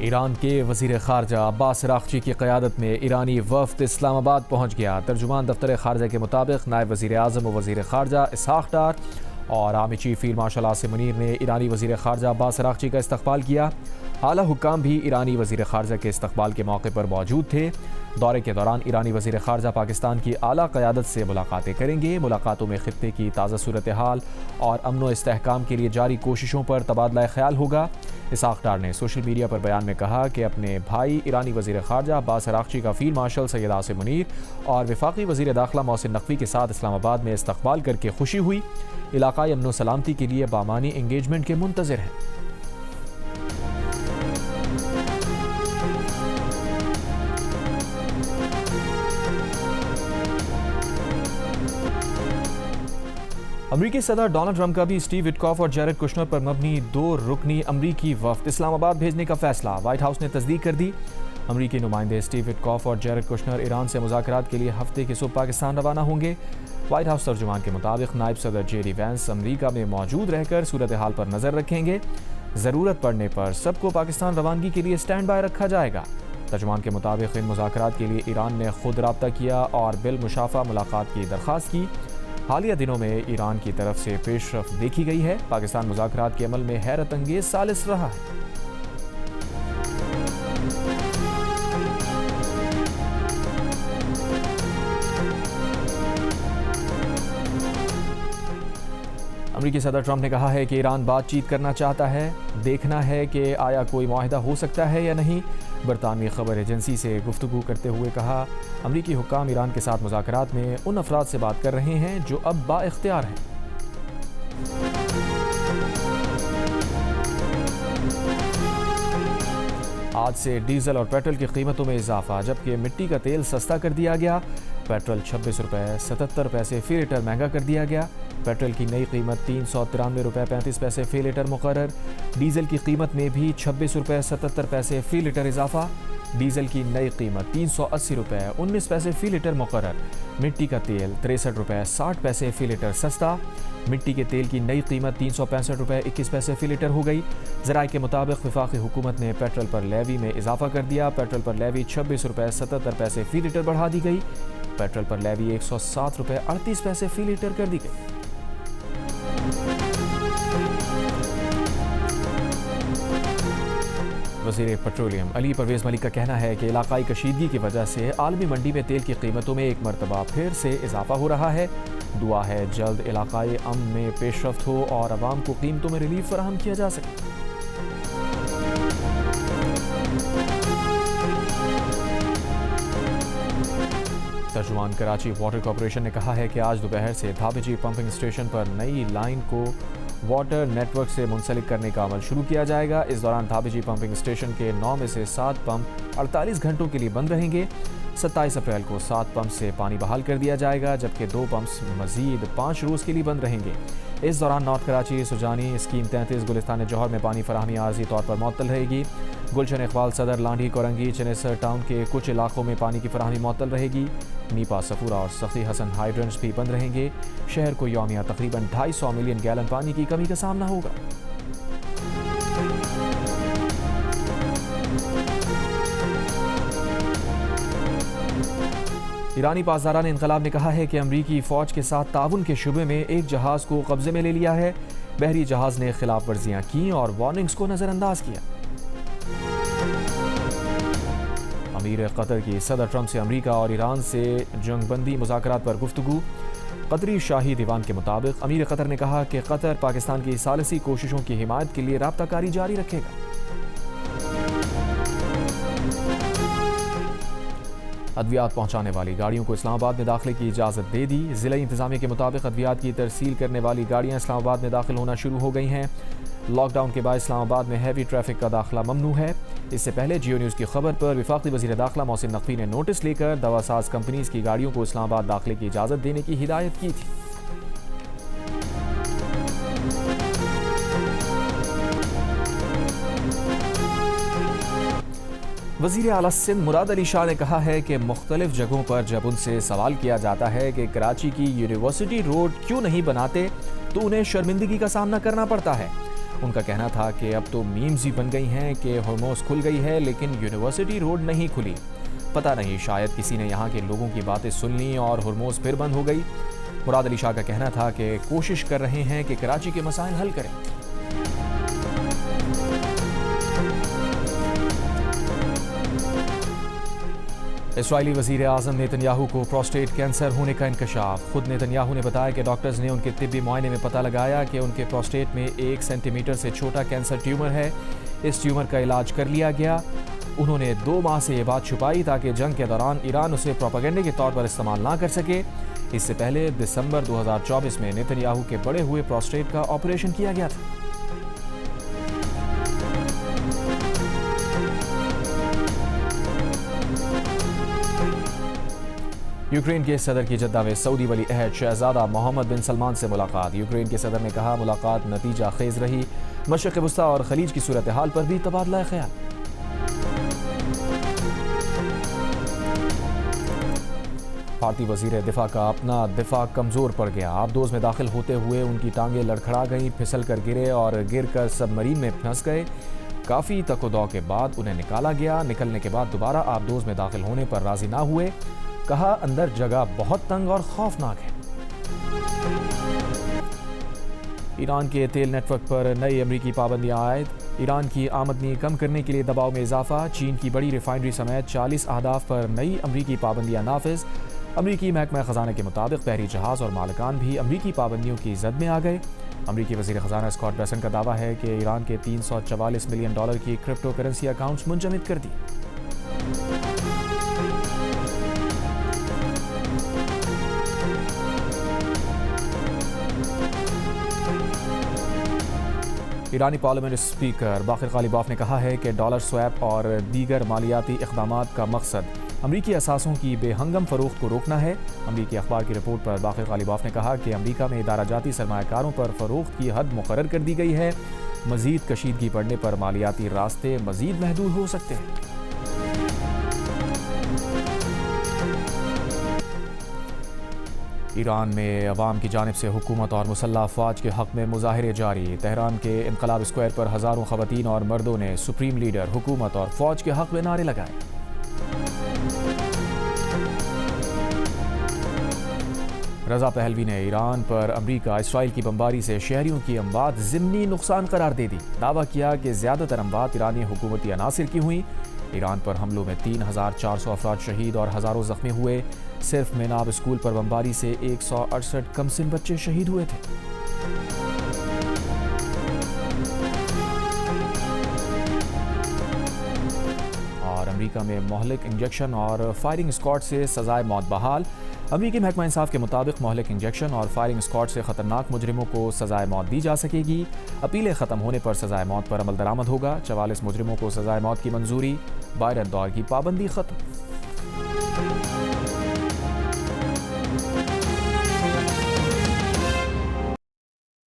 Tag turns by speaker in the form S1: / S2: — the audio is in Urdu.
S1: ایران کے وزیر خارجہ عباس اراغچی کی قیادت میں ایرانی وفد اسلام آباد پہنچ گیا۔ ترجمان دفتر خارجہ کے مطابق نائب وزیر اعظم و وزیر خارجہ اسحاق ڈار اور army chief field marshal Asim Munir نے ایرانی وزیر خارجہ عباس اراغچی کا استقبال کیا۔ اعلیٰ حکام بھی ایرانی وزیر خارجہ کے استقبال کے موقع پر موجود تھے۔ دورے کے دوران ایرانی وزیر خارجہ پاکستان کی اعلیٰ قیادت سے ملاقاتیں کریں گے۔ ملاقاتوں میں خطے کی تازہ صورتحال اور امن و استحکام کے لیے جاری کوششوں پر تبادلہ خیال ہوگا۔ اسحاق ڈار نے سوشل میڈیا پر بیان میں کہا کہ اپنے بھائی ایرانی وزیر خارجہ عباس اراغچی کا فیلڈ مارشل سید عاصم منیر اور وفاقی وزیر داخلہ محسن نقوی کے ساتھ اسلام آباد میں استقبال کر کے خوشی ہوئی۔ علاقائی امن و سلامتی کے لیے بامعنی انگیجمنٹ کے منتظر ہیں۔ امریکی صدر ڈونلڈ ٹرمپ کا بھی اسٹیو وٹکاف اور جیرڈ کشنر پر مبنی 2 رکنی امریکی وفد اسلام آباد بھیجنے کا فیصلہ وائٹ ہاؤس نے تصدیق کر دی۔ امریکی نمائندے اسٹیو وٹکاف اور جیرڈ کشنر ایران سے مذاکرات کے لیے ہفتے کی صبح پاکستان روانہ ہوں گے۔ وائٹ ہاؤس ترجمان کے مطابق نائب صدر جے ڈی وینس امریکہ میں موجود رہ کر صورتحال پر نظر رکھیں گے۔ ضرورت پڑنے پر سب کو پاکستان روانگی کے لیے اسٹینڈ بائی رکھا جائے گا۔ ترجمان کے مطابق ان مذاکرات کے لیے ایران نے خود رابطہ کیا اور بالمشافہ ملاقات کی درخواست کی۔ حالیہ دنوں میں ایران کی طرف سے پیش رفت دیکھی گئی ہے۔ پاکستان مذاکرات کے عمل میں حیرت انگیز ثالث رہا ہے۔ امریکی صدر ٹرمپ نے کہا ہے کہ ایران بات چیت کرنا چاہتا ہے، دیکھنا ہے کہ آیا کوئی معاہدہ ہو سکتا ہے یا نہیں۔ برطانوی خبر ایجنسی سے گفتگو کرتے ہوئے کہا، امریکی حکام ایران کے ساتھ مذاکرات میں ان افراد سے بات کر رہے ہیں جو اب با اختیار ہیں۔ آج سے ڈیزل اور پیٹرول کی قیمتوں میں اضافہ، جبکہ مٹی کا تیل سستا کر دیا گیا۔ پیٹرول 26 روپے 77 پیسے فی لیٹر مہنگا کر دیا گیا۔ پیٹرول کی نئی قیمت 393 روپے 35 پیسے فی لیٹر مقرر۔ ڈیزل کی قیمت میں بھی 26 روپے 77 پیسے فی لیٹر اضافہ۔ ڈیزل کی نئی قیمت 380 روپے 19 پیسے فی لیٹر مقرر۔ مٹی کا تیل 63 روپے 60 پیسے فی لیٹر سستا۔ مٹی کے تیل کی نئی قیمت 365 روپے 21 پیسے فی لیٹر ہو گئی۔ ذرائع کے مطابق وفاقی حکومت نے پیٹرول پر لیوی میں اضافہ کر دیا۔ پیٹرول پر لیوی 26 روپے 77 پیسے فی لیٹر بڑھا دی گئی۔ پیٹرول پر لیوی 107 روپے 38 پیسے فی لیٹر کر دی گئی۔ وزیر پیٹرولیم علی پرویز ملک کا کہنا ہے کہ علاقائی کشیدگی کی وجہ سے عالمی منڈی میں تیل کی قیمتوں میں ایک مرتبہ پھر سے اضافہ ہو رہا ہے۔ دعا ہے جلد علاقائی امن میں پیش رفت ہو اور عوام کو قیمتوں میں ریلیف فراہم کیا جا سکے۔ ترجمان کراچی واٹر کارپوریشن نے کہا ہے کہ آج دوپہر سے دھابجی پمپنگ اسٹیشن پر نئی لائن کو واٹر نیٹ ورک سے منسلک کرنے کا عمل شروع کیا جائے گا۔ اس دوران دھابجی پمپنگ اسٹیشن کے 9 میں سے 7 پمپ 48 گھنٹوں کے لیے بند رہیں گے۔ 27 اپریل کو 7 پمپ سے پانی بحال کر دیا جائے گا، جبکہ 2 پمپس مزید 5 روز کے لیے بند رہیں گے۔ اس دوران نارتھ کراچی سجانی اسکیم 33 گلستان جوہر میں پانی فراہمی عارضی طور پر معطل رہے گی۔ گلشن اقبال صدر لانڈھی کورنگی چنیسر ٹاؤن کے کچھ علاقوں میں پانی کی فراہمی معطل رہے گی۔ نیپا صفورہ اور سخی حسن ہائیڈرنٹس بھی بند رہیں گے۔ شہر کو یومیہ تقریباً 250 ملین گیلن پانی کی کمی کا سامنا ہوگا۔ ایرانی پاسداران انقلاب نے کہا ہے کہ امریکی فوج کے ساتھ تعاون کے شبے میں ایک جہاز کو قبضے میں لے لیا ہے۔ بحری جہاز نے خلاف ورزیاں کیں اور وارننگز کو نظر انداز کیا۔ امیر قطر کی صدر ٹرمپ سے امریکہ اور ایران سے جنگ بندی مذاکرات پر گفتگو۔ قطری شاہی دیوان کے مطابق امیر قطر نے کہا کہ قطر پاکستان کی ثالثی کوششوں کی حمایت کے لیے رابطہ کاری جاری رکھے گا۔ ادویات پہنچانے والی گاڑیوں کو اسلام آباد میں داخلے کی اجازت دے دی۔ ضلعی انتظامیہ کے مطابق ادویات کی ترسیل کرنے والی گاڑیاں اسلام آباد میں داخل ہونا شروع ہو گئی ہیں۔ لاک ڈاؤن کے بعد اسلام آباد میں ہیوی ٹریفک کا داخلہ ممنوع ہے۔ اس سے پہلے جیو نیوز کی خبر پر وفاقی وزیر داخلہ محسن نقوی نے نوٹس لے کر دوا ساز کمپنیز کی گاڑیوں کو اسلام آباد داخلے کی اجازت دینے کی ہدایت کی تھی۔ وزیر اعلیٰ سندھ مراد علی شاہ نے کہا ہے کہ مختلف جگہوں پر جب ان سے سوال کیا جاتا ہے کہ کراچی کی یونیورسٹی روڈ کیوں نہیں بناتے تو انہیں شرمندگی کا سامنا کرنا پڑتا ہے۔ ان کا کہنا تھا کہ اب تو میمز ہی بن گئی ہیں کہ ہرموز کھل گئی ہے لیکن یونیورسٹی روڈ نہیں کھلی. پتہ نہیں شاید کسی نے یہاں کے لوگوں کی باتیں سن لیں اور ہرموز پھر بند ہو گئی. مراد علی شاہ کا کہنا تھا کہ کوشش کر رہے ہیں کہ کراچی کے مسائل حل کریں. اسرائیلی وزیر اعظم نیتن یاہو کو پروسٹیٹ کینسر ہونے کا انکشاف. خود نیتن یاہو نے بتایا کہ ڈاکٹرز نے ان کے طبی معائنے میں پتہ لگایا کہ ان کے پروسٹیٹ میں 1 سینٹی میٹر سے چھوٹا کینسر ٹیومر ہے. اس ٹیومر کا علاج کر لیا گیا. انہوں نے 2 ماہ سے یہ بات چھپائی تاکہ جنگ کے دوران ایران اسے پروپیگنڈے کے طور پر استعمال نہ کر سکے. اس سے پہلے دسمبر 2024 میں نیتن یاہو کے بڑے ہوئے پروسٹیٹ کا آپریشن کیا گیا تھا. یوکرین کے صدر کی جدہ میں سعودی ولی عہد شہزادہ محمد بن سلمان سے ملاقات. یوکرین کے صدر نے کہا ملاقات نتیجہ خیز رہی. مشرق وسطی اور خلیج کی صورتحال پر بھی تبادلہ خیال. بھارتی وزیر دفاع کا اپنا دفاع کمزور پڑ گیا. آبدوز میں داخل ہوتے ہوئے ان کی ٹانگیں لڑکھڑا گئیں, پھسل کر گرے اور گر کر سب مرین میں پھنس گئے. کافی تک و دو کے بعد انہیں نکالا گیا. نکلنے کے بعد دوبارہ آبدوز میں داخل ہونے پر راضی نہ ہوئے. کہا اندر جگہ بہت تنگ اور خوفناک ہے. ایران کے تیل نیٹ ورک پر نئی امریکی پابندیاں عائد. ایران کی آمدنی کم کرنے کے لیے دباؤ میں اضافہ. چین کی بڑی ریفائنری سمیت 40 اہداف پر نئی امریکی پابندیاں نافذ. امریکی محکمہ خزانہ کے مطابق بحری جہاز اور مالکان بھی امریکی پابندیوں کی زد میں آ گئے. امریکی وزیر خزانہ اسکاٹ بیسنٹ کا دعویٰ ہے کہ ایران کے $344 ملین کی کرپٹو کرنسی اکاؤنٹس منجمد کر دی. ایرانی پارلیمنٹ اسپیکر باقر غالیباف نے کہا ہے کہ ڈالر سویپ اور دیگر مالیاتی اقدامات کا مقصد امریکی اثاثوں کی بے ہنگم فروخت کو روکنا ہے. امریکی اخبار کی رپورٹ پر باقر غالیباف نے کہا کہ امریکہ میں ادارہ جاتی سرمایہ کاروں پر فروخت کی حد مقرر کر دی گئی ہے. مزید کشیدگی بڑھنے پر مالیاتی راستے مزید محدود ہو سکتے ہیں. ایران میں عوام کی جانب سے حکومت اور مسلح افواج کے حق میں مظاہرے جاری. تہران کے انقلاب اسکوائر پر ہزاروں خواتین اور مردوں نے سپریم لیڈر, حکومت اور فوج کے حق میں نعرے لگائے. رضا پہلوی نے ایران پر امریکہ اسرائیل کی بمباری سے شہریوں کی اموات ضمنی نقصان قرار دے دی. دعویٰ کیا کہ زیادہ تر اموات ایرانی حکومتی عناصر کی ہوئیں. ایران پر حملوں میں 3400 افراد شہید اور ہزاروں زخمی ہوئے. صرف میناب اسکول پر بمباری سے 168 کمسن بچے شہید ہوئے تھے. اور امریکہ میں مہلک انجیکشن اور فائرنگ اسکواڈ سے سزائے موت بحال. امریکی محکمہ انصاف کے مطابق مہلک انجیکشن اور فائرنگ اسکواڈ سے خطرناک مجرموں کو سزائے موت دی جا سکے گی. اپیلیں ختم ہونے پر سزائے موت پر عمل درآمد ہوگا. 44 مجرموں کو سزائے موت کی منظوری. بائیڈن دور کی پابندی ختم.